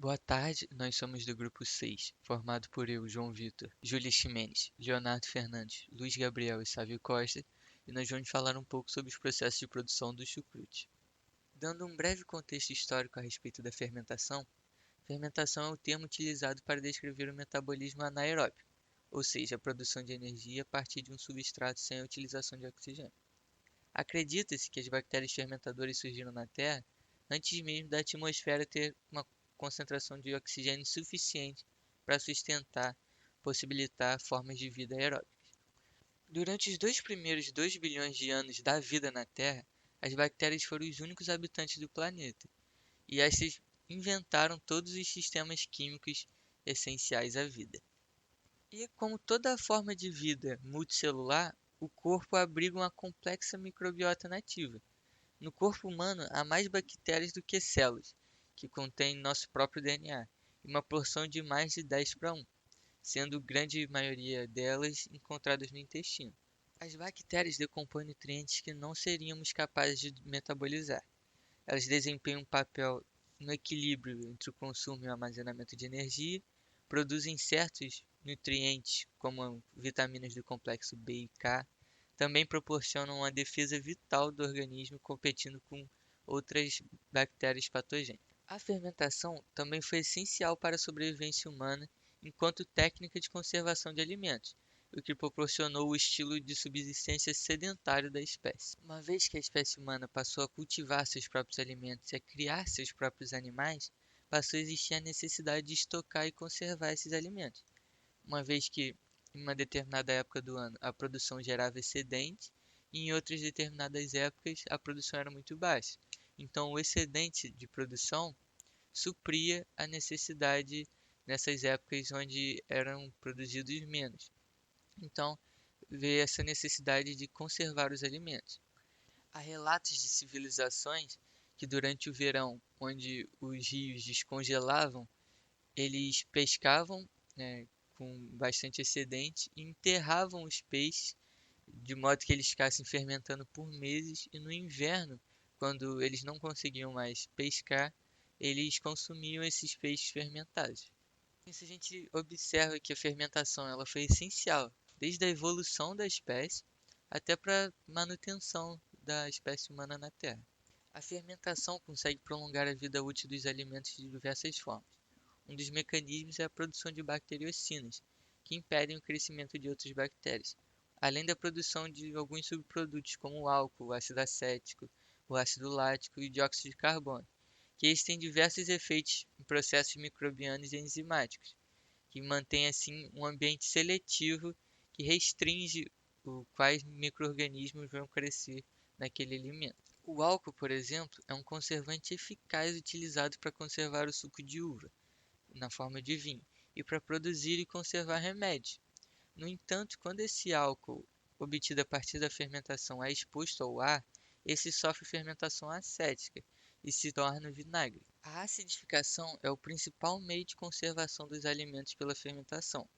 Boa tarde, nós somos do grupo 6, formado por eu, João Vitor, Júlia Ximenes, Leonardo Fernandes, Luiz Gabriel e Sávio Costa, e nós vamos falar um pouco sobre os processos de produção do chucrute. Dando um breve contexto histórico a respeito da fermentação, fermentação é o termo utilizado para descrever o metabolismo anaeróbio, ou seja, a produção de energia a partir de um substrato sem a utilização de oxigênio. Acredita-se que as bactérias fermentadoras surgiram na Terra antes mesmo da atmosfera ter uma concentração de oxigênio suficiente para sustentar, possibilitar formas de vida aeróbica. Durante os dois primeiros 2 bilhões de anos da vida na Terra, as bactérias foram os únicos habitantes do planeta, e estas inventaram todos os sistemas químicos essenciais à vida. E como toda forma de vida multicelular, o corpo abriga uma complexa microbiota nativa. No corpo humano, há mais bactérias do que células, que contêm nosso próprio DNA, e uma porção de mais de 10 para 1, sendo a grande maioria delas encontradas no intestino. As bactérias decompõem nutrientes que não seríamos capazes de metabolizar. Elas desempenham um papel no equilíbrio entre o consumo e o armazenamento de energia, produzem certos nutrientes, como vitaminas do complexo B e K, também proporcionam uma defesa vital do organismo competindo com outras bactérias patogênicas. A fermentação também foi essencial para a sobrevivência humana enquanto técnica de conservação de alimentos, o que proporcionou o estilo de subsistência sedentário da espécie. Uma vez que a espécie humana passou a cultivar seus próprios alimentos e a criar seus próprios animais, passou a existir a necessidade de estocar e conservar esses alimentos, uma vez que em uma determinada época do ano a produção gerava excedente e em outras determinadas épocas a produção era muito baixa. Então, o excedente de produção supria a necessidade nessas épocas onde eram produzidos menos. Então, veio essa necessidade de conservar os alimentos. Há relatos de civilizações que durante o verão, onde os rios descongelavam, eles pescavam, né, com bastante excedente e enterravam os peixes de modo que eles ficassem fermentando por meses e no inverno, quando eles não conseguiam mais pescar, eles consumiam esses peixes fermentados. Isso a gente observa que a fermentação ela foi essencial desde a evolução da espécie até para a manutenção da espécie humana na Terra. A fermentação consegue prolongar a vida útil dos alimentos de diversas formas. Um dos mecanismos é a produção de bacteriocinas, que impedem o crescimento de outras bactérias, além da produção de alguns subprodutos como o álcool, o ácido acético, o ácido lático e o dióxido de carbono, que eles têm diversos efeitos em processos microbianos e enzimáticos, que mantém assim um ambiente seletivo que restringe quais micro-organismos vão crescer naquele alimento. O álcool, por exemplo, é um conservante eficaz utilizado para conservar o suco de uva, na forma de vinho, e para produzir e conservar remédios. No entanto, quando esse álcool obtido a partir da fermentação é exposto ao ar, esse sofre fermentação acética e se torna vinagre. A acidificação é o principal meio de conservação dos alimentos pela fermentação,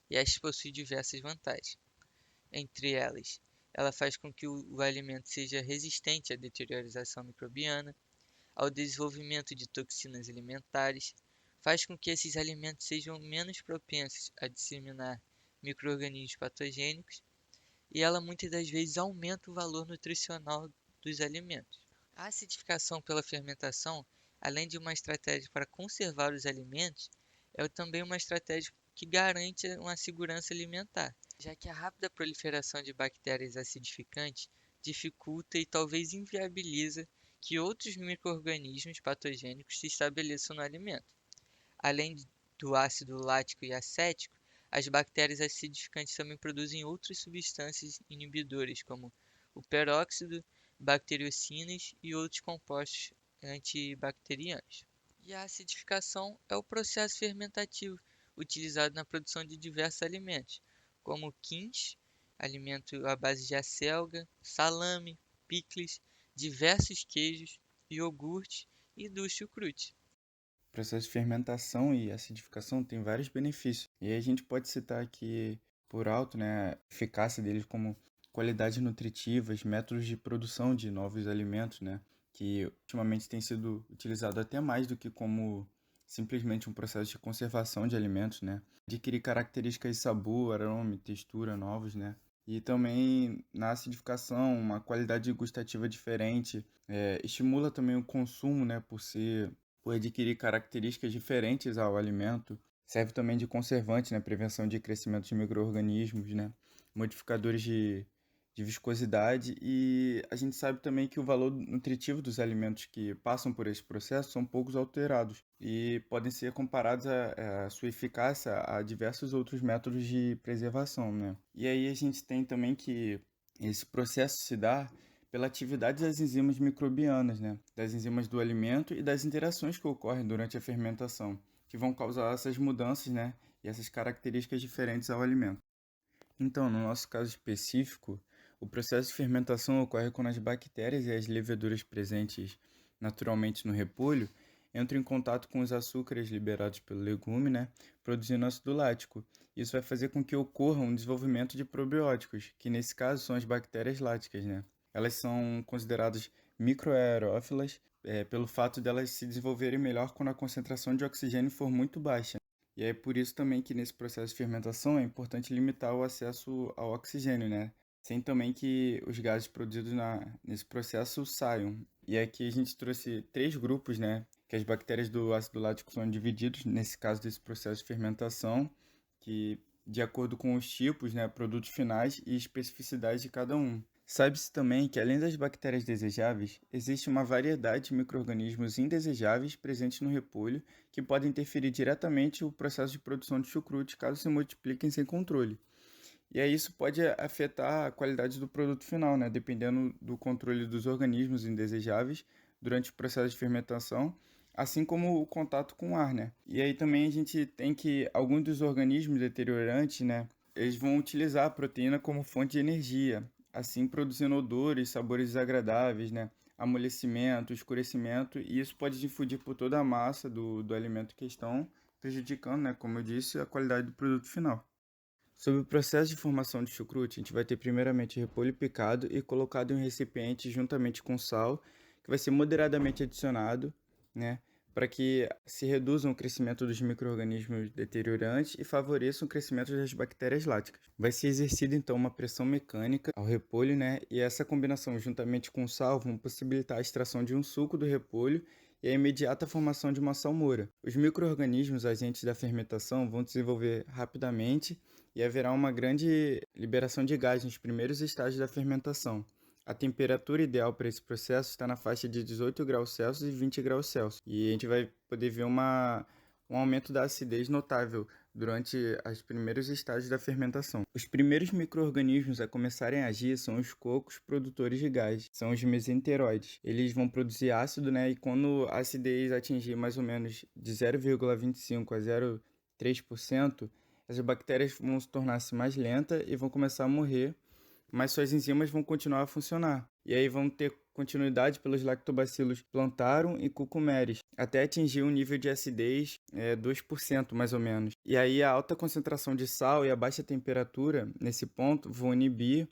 e esta possui diversas vantagens. Entre elas, ela faz com que o alimento seja resistente à deterioração microbiana, ao desenvolvimento de toxinas alimentares, faz com que esses alimentos sejam menos propensos a disseminar micro-organismos patogênicos e ela muitas das vezes aumenta o valor nutricional dos alimentos. A acidificação pela fermentação, além de uma estratégia para conservar os alimentos, é também uma estratégia que garante uma segurança alimentar, já que a rápida proliferação de bactérias acidificantes dificulta e talvez inviabiliza que outros micro-organismos patogênicos se estabeleçam no alimento. Além do ácido lático e acético, as bactérias acidificantes também produzem outras substâncias inibidoras, como o peróxido, bacteriocinas e outros compostos antibacterianos. E a acidificação é o processo fermentativo utilizado na produção de diversos alimentos, como quinche, alimento à base de acelga, salame, picles, diversos queijos, iogurte e do chucrute. O processo de fermentação e acidificação tem vários benefícios. E aí a gente pode citar aqui por alto, né, a eficácia deles como qualidades nutritivas, métodos de produção de novos alimentos, né, que ultimamente tem sido utilizado até mais do que como simplesmente um processo de conservação de alimentos, né? Adquirir características de sabor, aroma e textura novos, né? E também na acidificação, uma qualidade gustativa diferente, estimula também o consumo, né? Por adquirir características diferentes ao alimento. Serve também de conservante, né? Prevenção de crescimento de micro-organismos, né? Modificadores de viscosidade, e a gente sabe também que o valor nutritivo dos alimentos que passam por esse processo são poucos alterados e podem ser comparados a sua eficácia a diversos outros métodos de preservação, né? E aí a gente tem também que esse processo se dá pela atividade das enzimas microbianas, né? Das enzimas do alimento e das interações que ocorrem durante a fermentação, que vão causar essas mudanças, né? E essas características diferentes ao alimento. Então, no nosso caso específico, o processo de fermentação ocorre quando as bactérias e as leveduras presentes naturalmente no repolho entram em contato com os açúcares liberados pelo legume, né, produzindo ácido lático. Isso vai fazer com que ocorra um desenvolvimento de probióticos, que nesse caso são as bactérias láticas, né? Elas são consideradas microaerófilas, pelo fato de elas se desenvolverem melhor quando a concentração de oxigênio for muito baixa. E é por isso também que nesse processo de fermentação é importante limitar o acesso ao oxigênio, né? Sem também que os gases produzidos nesse processo saiam. E aqui a gente trouxe três grupos, né? Que as bactérias do ácido lático são divididos, nesse caso desse processo de fermentação, que de acordo com os tipos, né, produtos finais e especificidades de cada um. Sabe-se também que, além das bactérias desejáveis, existe uma variedade de micro-organismos indesejáveis presentes no repolho que podem interferir diretamente no processo de produção de chucrute caso se multipliquem sem controle. E aí isso pode afetar a qualidade do produto final, né? Dependendo do controle dos organismos indesejáveis durante o processo de fermentação, assim como o contato com o ar, né? E aí também a gente tem que alguns dos organismos deteriorantes, né? Eles vão utilizar a proteína como fonte de energia, assim produzindo odores, sabores desagradáveis, né? Amolecimento, escurecimento, e isso pode difundir por toda a massa do alimento em questão, prejudicando, né, como eu disse, a qualidade do produto final. Sobre o processo de formação de chucrute, a gente vai ter primeiramente repolho picado e colocado em um recipiente juntamente com sal, que vai ser moderadamente adicionado, né, para que se reduzam o crescimento dos micro-organismos deteriorantes e favoreçam o crescimento das bactérias láticas. Vai ser exercida então uma pressão mecânica ao repolho, né, e essa combinação juntamente com o sal vão possibilitar a extração de um suco do repolho e a imediata formação de uma salmoura. Os micro-organismos agentes da fermentação vão desenvolver rapidamente e haverá uma grande liberação de gás nos primeiros estágios da fermentação. A temperatura ideal para esse processo está na faixa de 18 graus Celsius e 20 graus Celsius. E a gente vai poder ver um aumento da acidez notável durante os primeiros estágios da fermentação. Os primeiros micro-organismos a começarem a agir são os cocos produtores de gás, são os mesenteroides. Eles vão produzir ácido, né? E quando a acidez atingir mais ou menos de 0,25 a 0,3%, essas bactérias vão se tornar-se mais lentas e vão começar a morrer, mas suas enzimas vão continuar a funcionar. E aí vão ter continuidade pelos lactobacilos plantarum e cucumeres, até atingir um nível de acidez 2% mais ou menos. E aí a alta concentração de sal e a baixa temperatura, nesse ponto, vão inibir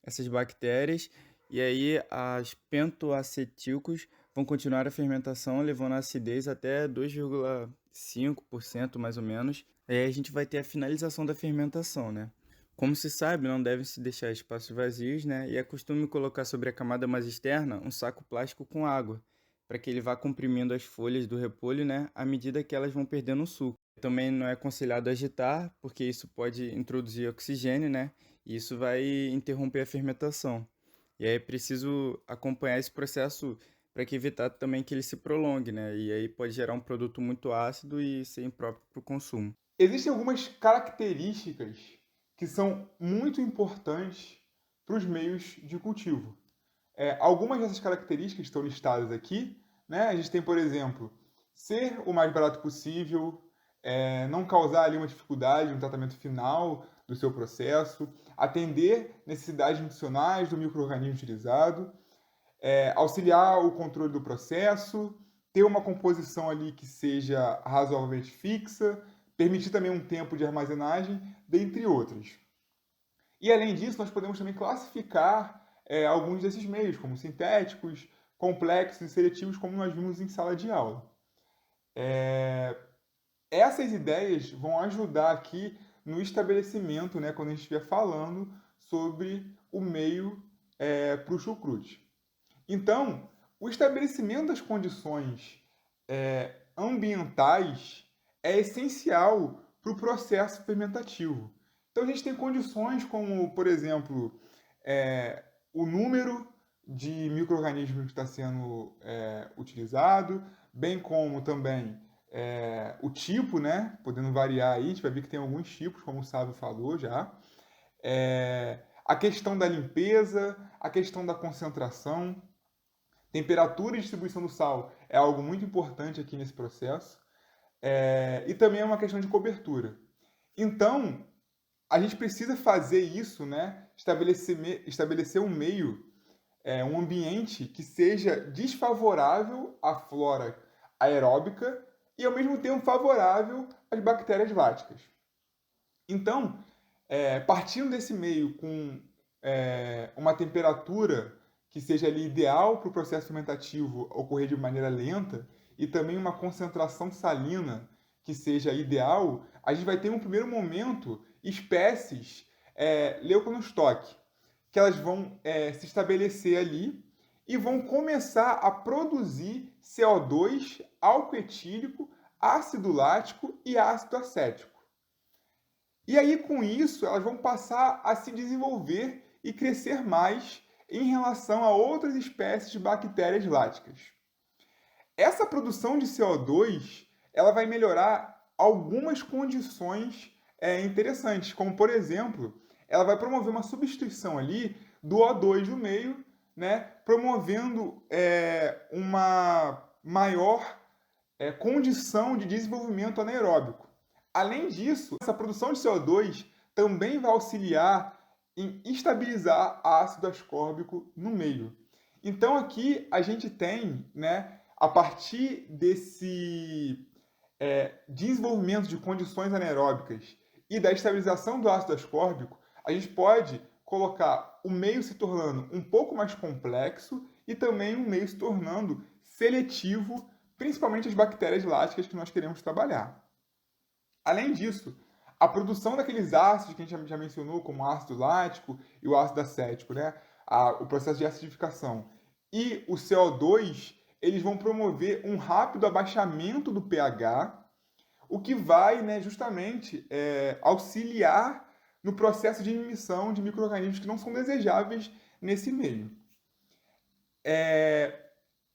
essas bactérias, e aí as pentoacetílicos vão continuar a fermentação, levando a acidez até 2,5% mais ou menos. E aí a gente vai ter a finalização da fermentação, né? Como se sabe, não devem se deixar espaços vazios, né? E é costume colocar sobre a camada mais externa um saco plástico com água, para que ele vá comprimindo as folhas do repolho, né? À medida que elas vão perdendo o suco. Também não é aconselhado agitar, porque isso pode introduzir oxigênio, né? E isso vai interromper a fermentação. E aí é preciso acompanhar esse processo para que evitar também que ele se prolongue, né? E aí pode gerar um produto muito ácido e ser impróprio para o consumo. Existem algumas características que são muito importantes para os meios de cultivo. Algumas dessas características estão listadas aqui, né? A gente tem, por exemplo, ser o mais barato possível, não causar ali uma dificuldade no tratamento final do seu processo, atender necessidades nutricionais do micro-organismo utilizado, auxiliar o controle do processo, ter uma composição ali que seja razoavelmente fixa, permitir também um tempo de armazenagem, dentre outras. E além disso, nós podemos também classificar alguns desses meios, como sintéticos, complexos e seletivos, como nós vimos em sala de aula. Essas ideias vão ajudar aqui no estabelecimento, né, quando a gente estiver falando sobre o meio para o chucrute. Então, o estabelecimento das condições ambientais é essencial para o processo fermentativo. Então, a gente tem condições como, por exemplo, o número de micro-organismos que está sendo utilizado, bem como também o tipo, né? Podendo variar aí, a gente vai ver que tem alguns tipos, como o Sábio falou já. A questão da limpeza, a questão da concentração, temperatura e distribuição do sal é algo muito importante aqui nesse processo. E também é uma questão de cobertura. Então, a gente precisa fazer isso, né? Estabelecer um meio, um ambiente que seja desfavorável à flora aeróbica e, ao mesmo tempo, favorável às bactérias láticas. Então, partindo desse meio com uma temperatura que seja ali ideal para o processo fermentativo ocorrer de maneira lenta e também uma concentração salina que seja ideal, a gente vai ter, um primeiro momento, espécies leuconostoque, que elas vão se estabelecer ali e vão começar a produzir CO2, álcool etílico, ácido lático e ácido acético. E aí, com isso, elas vão passar a se desenvolver e crescer mais em relação a outras espécies de bactérias láticas. Essa produção de CO2 ela vai melhorar algumas condições interessantes, como, por exemplo, ela vai promover uma substituição ali do O2 do meio, né, promovendo uma maior condição de desenvolvimento anaeróbico. Além disso, essa produção de CO2 também vai auxiliar em estabilizar ácido ascórbico no meio. Então aqui a gente tem, né, a partir desse desenvolvimento de condições anaeróbicas e da estabilização do ácido ascórbico, a gente pode colocar o meio se tornando um pouco mais complexo e também o meio se tornando seletivo, principalmente as bactérias láticas que nós queremos trabalhar. Além disso, a produção daqueles ácidos que a gente já mencionou, como o ácido lático e o ácido acético, né? O processo de acidificação, e o CO2, eles vão promover um rápido abaixamento do pH, o que vai, né, justamente auxiliar no processo de emissão de micro-organismos que não são desejáveis nesse meio.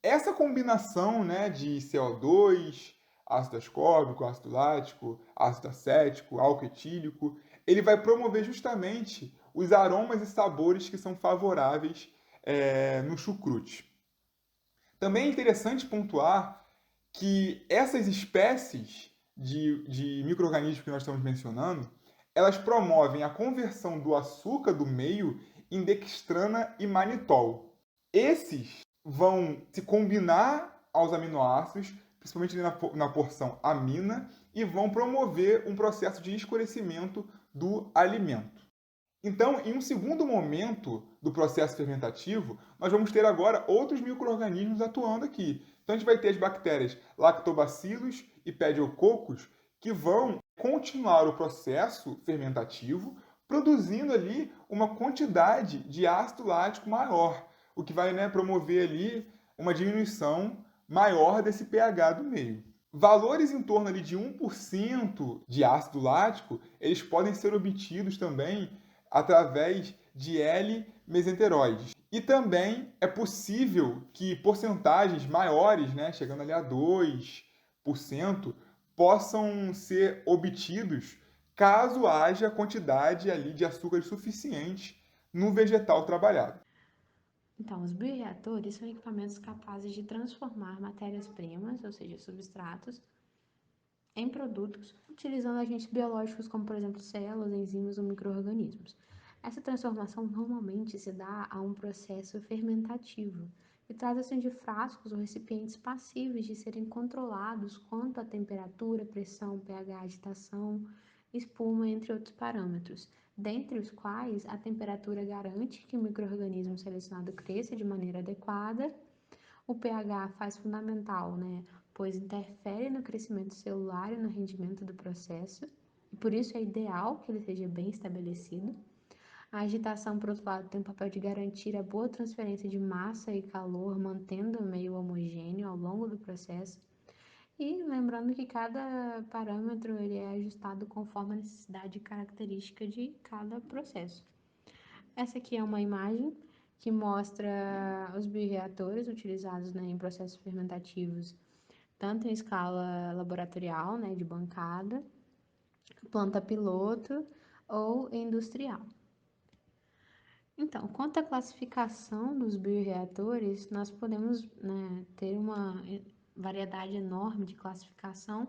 Essa combinação, né, de CO2, ácido ascórbico, ácido lático, ácido acético, álcool etílico, ele vai promover justamente os aromas e sabores que são favoráveis no chucrute. Também é interessante pontuar que essas espécies de micro-organismos que nós estamos mencionando, elas promovem a conversão do açúcar do meio em dextrana e manitol. Esses vão se combinar aos aminoácidos, principalmente na porção amina, e vão promover um processo de escurecimento do alimento. Então, em um segundo momento do processo fermentativo, nós vamos ter agora outros micro-organismos atuando aqui. Então, a gente vai ter as bactérias Lactobacillus e Pediococcus, que vão continuar o processo fermentativo, produzindo ali uma quantidade de ácido lático maior, o que vai, né, promover ali uma diminuição maior desse pH do meio. Valores em torno ali de 1% de ácido lático, eles podem ser obtidos também através de L-mesenteroides. E também é possível que porcentagens maiores, né, chegando ali a 2%, possam ser obtidos caso haja quantidade ali de açúcar suficiente no vegetal trabalhado. Então, os bioreatores são equipamentos capazes de transformar matérias-primas, ou seja, substratos, em produtos, utilizando agentes biológicos como, por exemplo, células, enzimas ou micro-organismos. Essa transformação normalmente se dá a um processo fermentativo, e trata-se de frascos ou recipientes passíveis de serem controlados quanto à temperatura, pressão, pH, agitação, espuma, entre outros parâmetros, dentre os quais a temperatura garante que o micro-organismo selecionado cresça de maneira adequada, o pH faz fundamental, né, pois interfere no crescimento celular e no rendimento do processo, e por isso é ideal que ele seja bem estabelecido. A agitação, por outro lado, tem o papel de garantir a boa transferência de massa e calor, mantendo o meio homogêneo ao longo do processo. E lembrando que cada parâmetro ele é ajustado conforme a necessidade e característica de cada processo. Essa aqui é uma imagem que mostra os bioreatores utilizados, né, em processos fermentativos, tanto em escala laboratorial, né, de bancada, planta piloto ou industrial. Então, quanto à classificação dos bioreatores, nós podemos, né, ter uma variedade enorme de classificação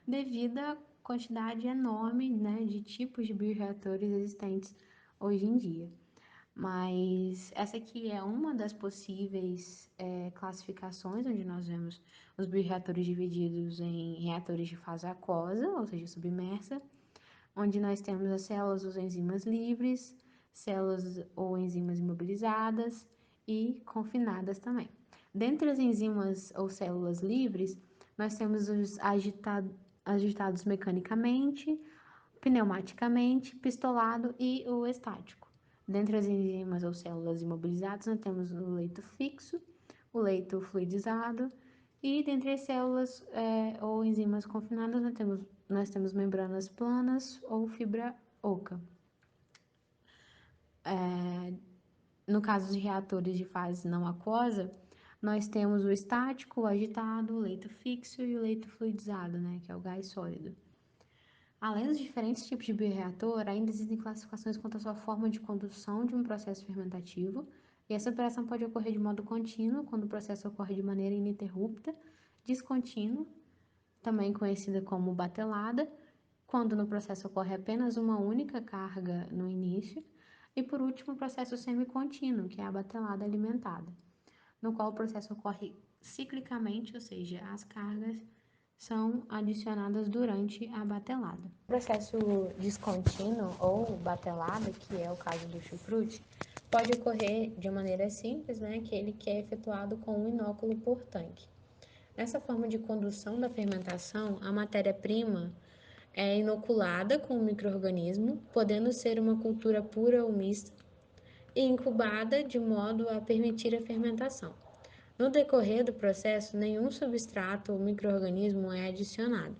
devido à quantidade enorme, né, de tipos de bioreatores existentes hoje em dia. Mas essa aqui é uma das possíveis classificações, onde nós vemos os bioreatores divididos em reatores de fase aquosa, ou seja, submersa, onde nós temos as células ou enzimas livres, células ou enzimas imobilizadas e confinadas também. Dentre as enzimas ou células livres, nós temos os agitados mecanicamente, pneumaticamente, pistolado e o estático. Dentre as enzimas ou células imobilizadas, nós temos o leito fixo, o leito fluidizado, e dentre as células ou enzimas confinadas, nós temos membranas planas ou fibra oca. No caso de reatores de fase não aquosa, nós temos o estático, o agitado, o leito fixo e o leito fluidizado, né, que é o gás sólido. Além dos diferentes tipos de bioreator, ainda existem classificações quanto à sua forma de condução de um processo fermentativo, e essa operação pode ocorrer de modo contínuo, quando o processo ocorre de maneira ininterrupta, descontínuo, também conhecida como batelada, quando no processo ocorre apenas uma única carga no início, e por último, o processo semicontínuo, que é a batelada alimentada, no qual o processo ocorre ciclicamente, ou seja, as cargas são adicionadas durante a batelada. O processo descontínuo ou batelada, que é o caso do chucrute, pode ocorrer de maneira simples, né, que é efetuado com um inóculo por tanque. Nessa forma de condução da fermentação, a matéria-prima é inoculada com o micro-organismo, podendo ser uma cultura pura ou mista, e incubada de modo a permitir a fermentação. No decorrer do processo, nenhum substrato ou micro-organismo é adicionado.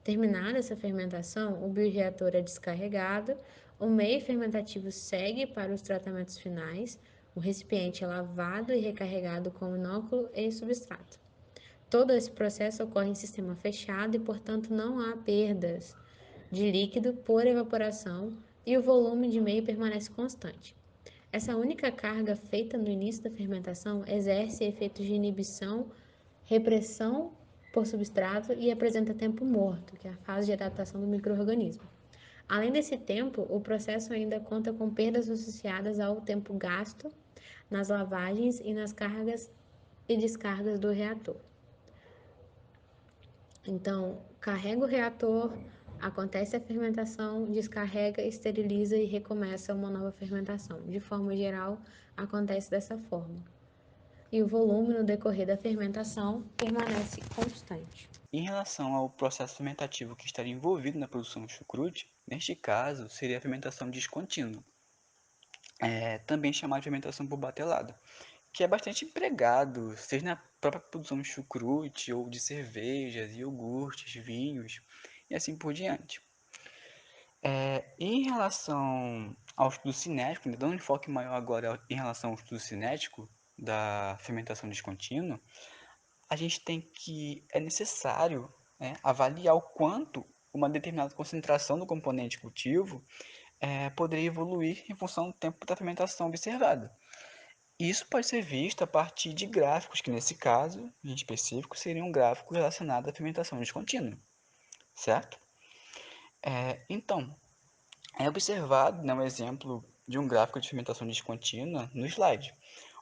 Terminada essa fermentação, o bioreator é descarregado, o meio fermentativo segue para os tratamentos finais, o recipiente é lavado e recarregado com inóculo e substrato. Todo esse processo ocorre em sistema fechado e, portanto, não há perdas de líquido por evaporação e o volume de meio permanece constante. Essa única carga feita no início da fermentação exerce efeitos de inibição, repressão por substrato e apresenta tempo morto, que é a fase de adaptação do micro-organismo. Além desse tempo, o processo ainda conta com perdas associadas ao tempo gasto nas lavagens e nas cargas e descargas do reator. Então, carrega o reator, acontece a fermentação, descarrega, esteriliza e recomeça uma nova fermentação. De forma geral, acontece dessa forma. E o volume no decorrer da fermentação permanece constante. Em relação ao processo fermentativo que estaria envolvido na produção do chucrute, neste caso seria a fermentação descontínua, também chamada de fermentação por batelada, que é bastante empregado, seja na própria produção de chucrute ou de cervejas, iogurtes, vinhos e assim por diante. Em relação ao estudo cinético, dando um enfoque maior agora em relação ao estudo cinético da fermentação descontínua, a gente tem que é necessário, né, avaliar o quanto uma determinada concentração do componente cultivo poderia evoluir em função do tempo da fermentação observada. Isso pode ser visto a partir de gráficos, que nesse caso, em específico, seriam gráficos relacionados à fermentação descontínua, certo? Então, é observado, né, um exemplo de um gráfico de fermentação descontínua no slide,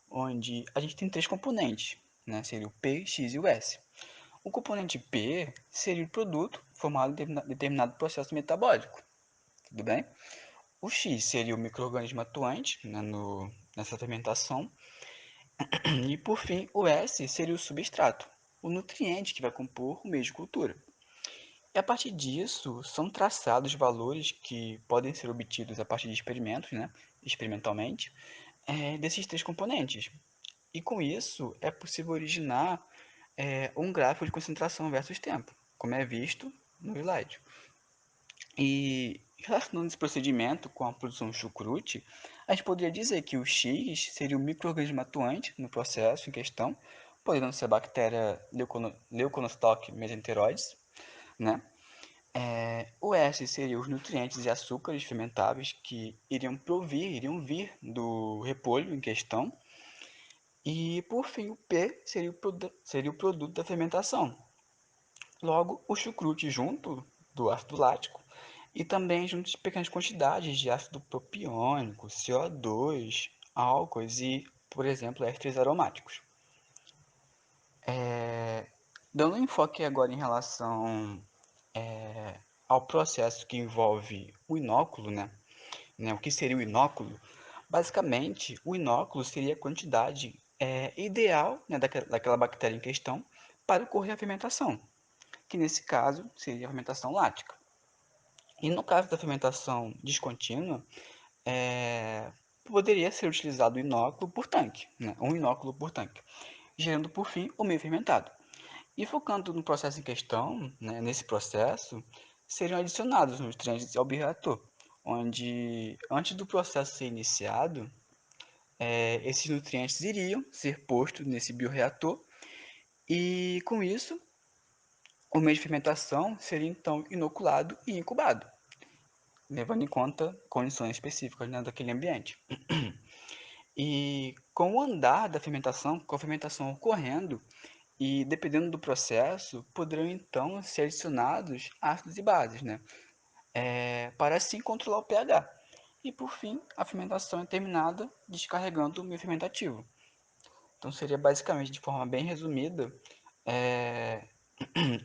onde a gente tem três componentes, né, seria o P, X e o S. O componente P seria o produto formado em determinado processo metabólico, tudo bem? O X seria o micro-organismo atuante, né, nessa fermentação. E por fim, o S seria o substrato, o nutriente que vai compor o meio de cultura. E a partir disso, são traçados valores que podem ser obtidos a partir de experimentos, né, experimentalmente, desses três componentes. E com isso, é possível originar um gráfico de concentração versus tempo, como é visto no slide. E relacionando esse procedimento com a produção de chucrute, a gente poderia dizer que o X seria o micro-organismo atuante no processo em questão, podendo ser a bactéria Leuconostoc mesenteroides, né? O S seria os nutrientes e açúcares fermentáveis que iriam vir do repolho em questão. E, por fim, o P seria o produto da fermentação. Logo, o chucrute junto do ácido lático e também junto de pequenas quantidades de ácido propiônico, CO2, álcoois e, por exemplo, ésteres aromáticos. Dando um enfoque agora em relação ao processo que envolve o inóculo, né? O que seria o inóculo? Basicamente, o inóculo seria a quantidade ideal, né, daquela bactéria em questão para ocorrer a fermentação, que nesse caso seria a fermentação lática. E no caso da fermentação descontínua, poderia ser utilizado o inóculo por tanque, né, um inóculo por tanque, gerando por fim o meio fermentado. E focando no processo em questão, né, nesse processo, seriam adicionados nutrientes ao bioreator, onde antes do processo ser iniciado, esses nutrientes iriam ser postos nesse bioreator e com isso o meio de fermentação seria então inoculado e incubado, levando em conta condições específicas, né, daquele ambiente. E com o andar da fermentação, com a fermentação ocorrendo, e dependendo do processo, poderão então ser adicionados ácidos e bases, né? Para assim controlar o pH. E por fim, a fermentação é terminada descarregando o meio fermentativo. Então seria basicamente, de forma bem resumida,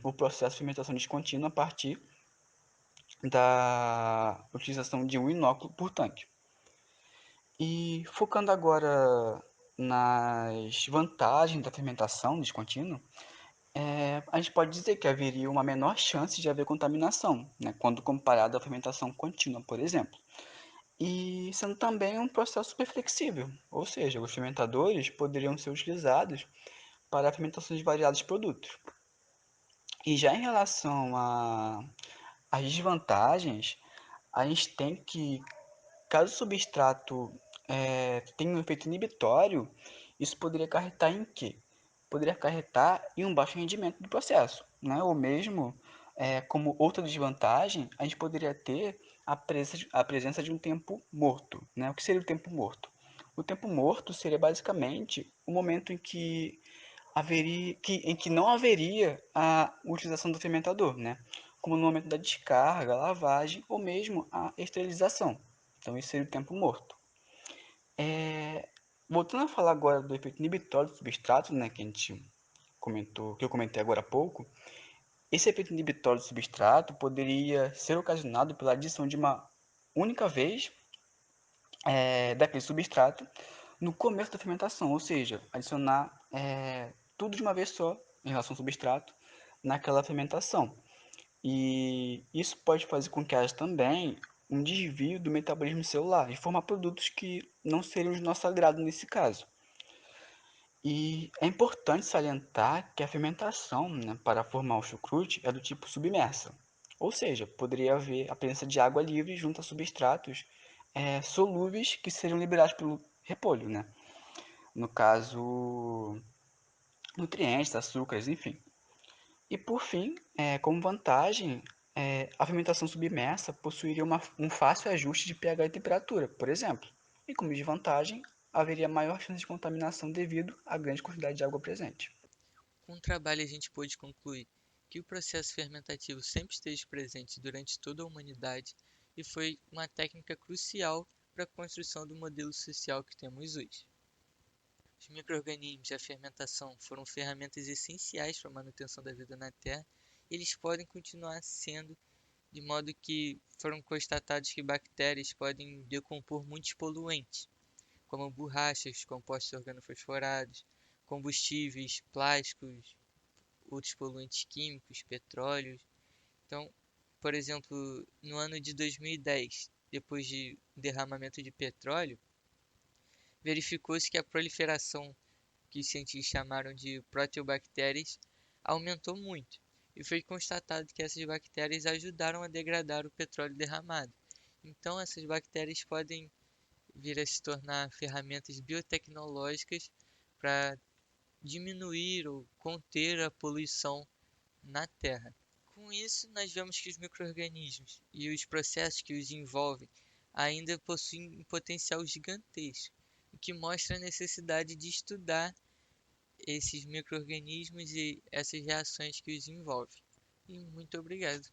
o processo de fermentação descontínua a partir da utilização de um inóculo por tanque. E focando agora nas vantagens da fermentação descontínua, a gente pode dizer que haveria uma menor chance de haver contaminação, né, quando comparado à fermentação contínua, por exemplo. E sendo também um processo super flexível, ou seja, os fermentadores poderiam ser utilizados para a fermentação de variados produtos. E já em relação às desvantagens, a gente tem que, caso o substrato tenha um efeito inibitório, isso poderia acarretar em quê? Poderia acarretar em um baixo rendimento do processo, né? Ou mesmo, como outra desvantagem, a gente poderia ter a presença de um tempo morto, né? O que seria o tempo morto? O tempo morto seria basicamente o momento em que não haveria a utilização do fermentador, né? Como no momento da descarga, lavagem ou mesmo a esterilização. Então, isso seria o tempo morto. Voltando a falar agora do efeito inibitório do substrato, né, que eu comentei agora há pouco, esse efeito inibitório do substrato poderia ser ocasionado pela adição de uma única vez daquele substrato no começo da fermentação, ou seja, adicionar tudo de uma vez só em relação ao substrato naquela fermentação. E isso pode fazer com que haja também um desvio do metabolismo celular e formar produtos que não seriam de nosso agrado nesse caso. E é importante salientar que a fermentação, né, para formar o chucrute é do tipo submersa, ou seja, poderia haver a presença de água livre junto a substratos solúveis que seriam liberados pelo repolho, né? No caso, nutrientes, açúcares, enfim. E por fim, como vantagem, a fermentação submersa possuiria um fácil ajuste de pH e temperatura, por exemplo. E como desvantagem, haveria maior chance de contaminação devido à grande quantidade de água presente. Com o trabalho, a gente pôde concluir que o processo fermentativo sempre esteve presente durante toda a humanidade e foi uma técnica crucial para a construção do modelo social que temos hoje. Os micro-organismos e a fermentação foram ferramentas essenciais para a manutenção da vida na Terra e eles podem continuar sendo, de modo que foram constatados que bactérias podem decompor muitos poluentes, como borrachas, compostos organofosforados, combustíveis, plásticos, outros poluentes químicos, petróleo. Então, por exemplo, no ano de 2010, depois de derramamento de petróleo, verificou-se que a proliferação, que os cientistas chamaram de proteobactérias, aumentou muito. E foi constatado que essas bactérias ajudaram a degradar o petróleo derramado. Então, essas bactérias podem vir a se tornar ferramentas biotecnológicas para diminuir ou conter a poluição na Terra. Com isso, nós vemos que os micro-organismos e os processos que os envolvem ainda possuem um potencial gigantesco, o que mostra a necessidade de estudar esses micro-organismos e essas reações que os envolvem. E muito obrigado.